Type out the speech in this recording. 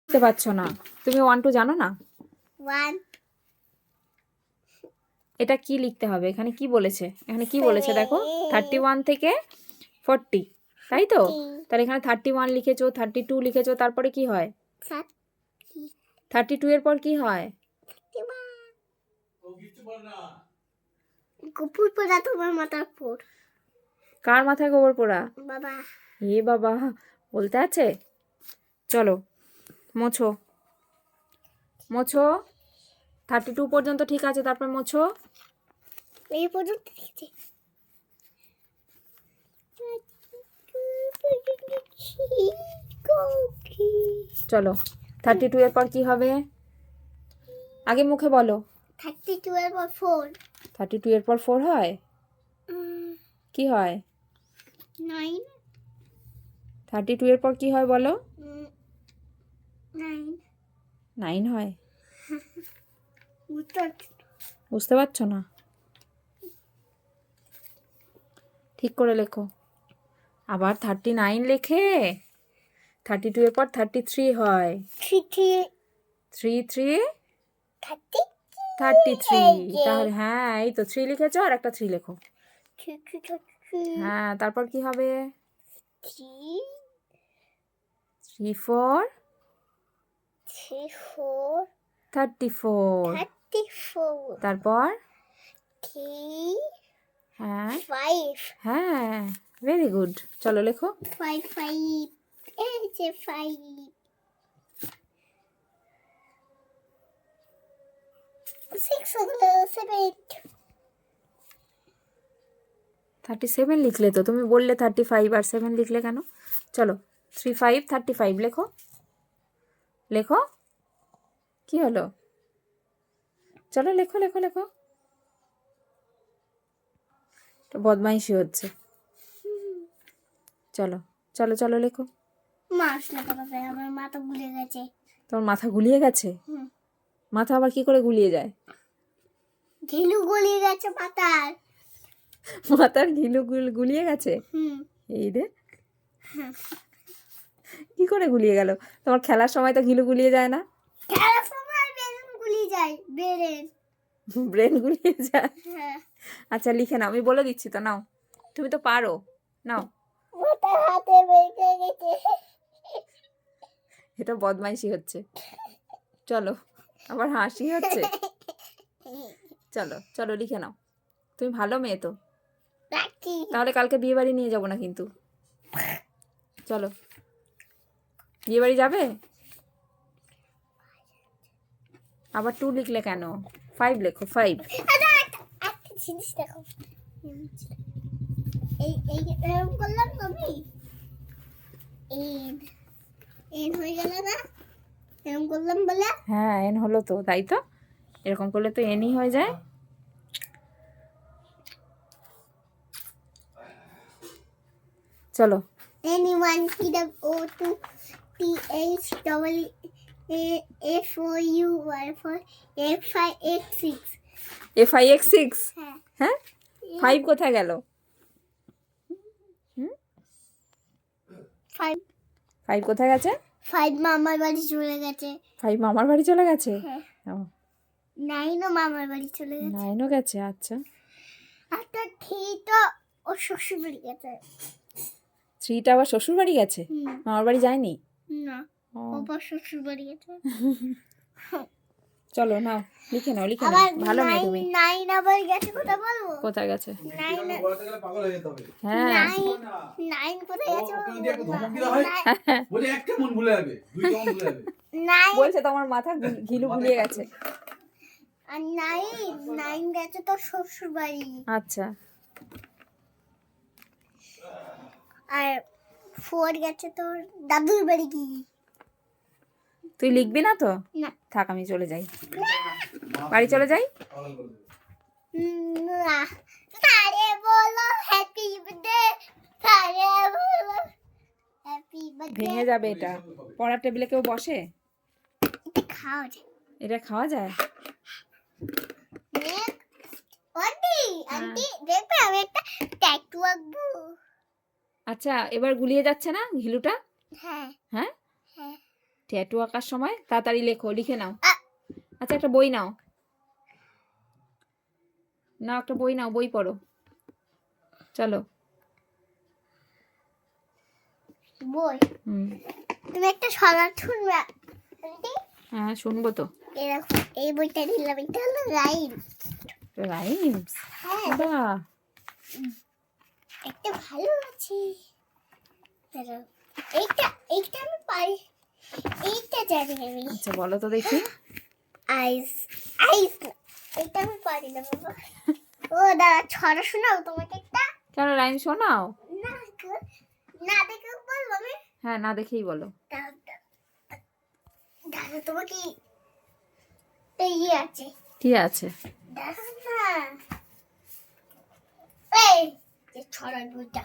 বুঝতে পারছো না? তুমি 1 2 জানো না? 1 এটা কি লিখতে হবে? এখানে কি বলেছে? এখানে কি বলেছে দেখো, 31 থেকে 40, তাই তো? তাহলে এখানে 31 লিখেছো, 32 লিখেছো, তারপরে কি হয়? 32 এর পর কি হয়? গোপুর পোড়া তোমার মাথার পর। কার মাথায় গোবর পোড়া? বাবা এ বাবা, বলতে আছে? চলো মোছো মোছো। 32 পর্যন্ত ঠিক আছে, তারপর মোছো। এই পর্যন্ত লিখেছি। চলো 32 এর পর কি হবে? আগে মুখে বলো। 32 এর পর 4 32 এর পর 4 হয়? কি হয়? 9 32 এর পর কি হয় বলো? 9 9 হয়? উত্তর বুঝতে পারছো না? ঠিক করে লেখো। আবার 39 লেখে 32 এর পর 33 হয়। 3 3 33। তাহলে হ্যাঁ, এই তো 3 লিখেছো, আর একটা 3 লেখো। হ্যাঁ, তারপর কি হবে? 3 4 34। তারপর হ্যাঁ 5 হ্যাঁ, ভেরি গুড। চলো লেখো। 5 এই যে 5 6 হলো 7 37 লিখলে তো, তুমি বললে 35 আর 7 লিখলে কেন? চলো 3 5 35 লেখো। লেখো, কি হলো? চলো লেখো লেখো লেখো। তো বদমাইশি হচ্ছে। চলো চলো চলো লেখো। মাস না বাবা, আমার মাথা ঘুরে গেছে। তোমার মাথা গুলিয়ে গেছে? মাথা আবার কি করে গুলিয়ে যায়? ঘিলু গলিয়ে গেছে মাথার। মাথার ঘিলু গুলিয়ে গেছে? এই রে, কি করে গুলিয়ে গেল? তোমার খেলার সময় তো ঘিলু গুলিয়ে যায় না? খেলার সময় ব্রেন গুলিয়ে যায়, ব্রেন। ব্রেন গুলিয়ে যায়? হ্যাঁ, আচ্ছা লিখে নাও, আমি বলে দিচ্ছি তো, নাও। তুমি তো পারো, নাও। মাথা হাতে বেঁকে গেছে। এটা বদমাইশি হচ্ছে। চলো, আবার হাসি হচ্ছে। চলো চলো লিখে নাও। তুমি ভালো মেয়ে তো। রাখি। তাহলে কালকে বিয়ে বাড়ি নিয়ে যাবো না কিন্তু। চলো, বিয়ে বাড়ি যাবে? আবার 2 লিখলে কেন? 5 লেখো, 5। আচ্ছা, একটা জিনিস দেখো। এই এই এরকম করলাম তুমি। এন হয়ে গেল না? এরকম করলাম বলে। হ্যাঁ, এন হলো তো, তাই তো। এরকম করলে তো এনই হয়ে যায়। চলো Anyone P-O-2 T-H-E-A-F-O-U for F5X6. FIX6। হ্যাঁ, হ্যাঁ, 5 কোথায় গেল? 5 5 কোথায় গেছে? 5 মামার বাড়ি চলে গেছে। 5 মামার বাড়ি চলে গেছে? হ্যাঁ, ও, 9 ও মামার বাড়ি চলে গেছে। 9ও গেছে, আচ্ছা। আর তো 3 তো ও শ্বশুর বাড়ি গেছে। 3টা আবার শ্বশুর বাড়ি গেছে? মামার বাড়ি যায়নি? না, ও, ও শ্বশুর বাড়ি গেছে। চলো নাও, লিখে নাও লিখে নাও। আবার ভালো মেয়ে তুমি। 9 আবার গেছে, কোথায় বলবো? কোথায় গেছে? 9 হ্যাঁ 9 কোথায় গেছে? বলছে তোমার মাথা ঘিলু গুলিয়ে গেছে। আর 9 গেছে তোর শ্বশুর বাড়ি। আচ্ছা, আর 4 গেছে তোর দাদুর বাড়ি। কি তুই লিখবি না তো? না, থাক, আমি চলে যাই, বাড়ি চলে যাই। না, তারে বলো হ্যাপি বার্থডে, তারে বলো হ্যাপি বার্থডে। ভেঙে যাবে এটা। পড়ার টেবিলে কেউ বসে? এটা খাওয়া যায়। এটা খাওয়া যায়? আন্টি দেখবে আমি একটা ট্যাটু আঁকবো। আচ্ছা, এবার গুলিয়ে যাচ্ছে না ঘিলুটা? হ্যাঁ হ্যাঁ, হ্যাঁ, ট্যাটু আঁকার সময় তাড়াতাড়ি লেখো, লিখে নাও। আ, আচ্ছা একটা বই নাও, নাও একটা বই নাও, বই পড়ো। চলো। বই। হুম। তুমি একটা সরার শুনবে আন্টি? হ্যাঁ শুনবো তো। এই দেখো, এই বইটা নিলাম, এটা হলো রাইম। রাইমস? হ্যাঁ, বাহ, একটা ভালো আছে। দাঁড়াও, এইটা এইটা আমি পারি, এইটা জানি আমি। আচ্ছা বলো তো দেখি। আইস আইস না, এইটা আমি পারি না বাবা। ও দাদা, ছড়া শোনাও তোমাকে একটা। কেন, রাইম শোনাও? না না দেখে বলবো আমি। হ্যাঁ না দেখেই বলো। দাদা দাদা তোমাকে এই আছে, কি আছে? দাদা না, এই যে ছড়া দুইটা।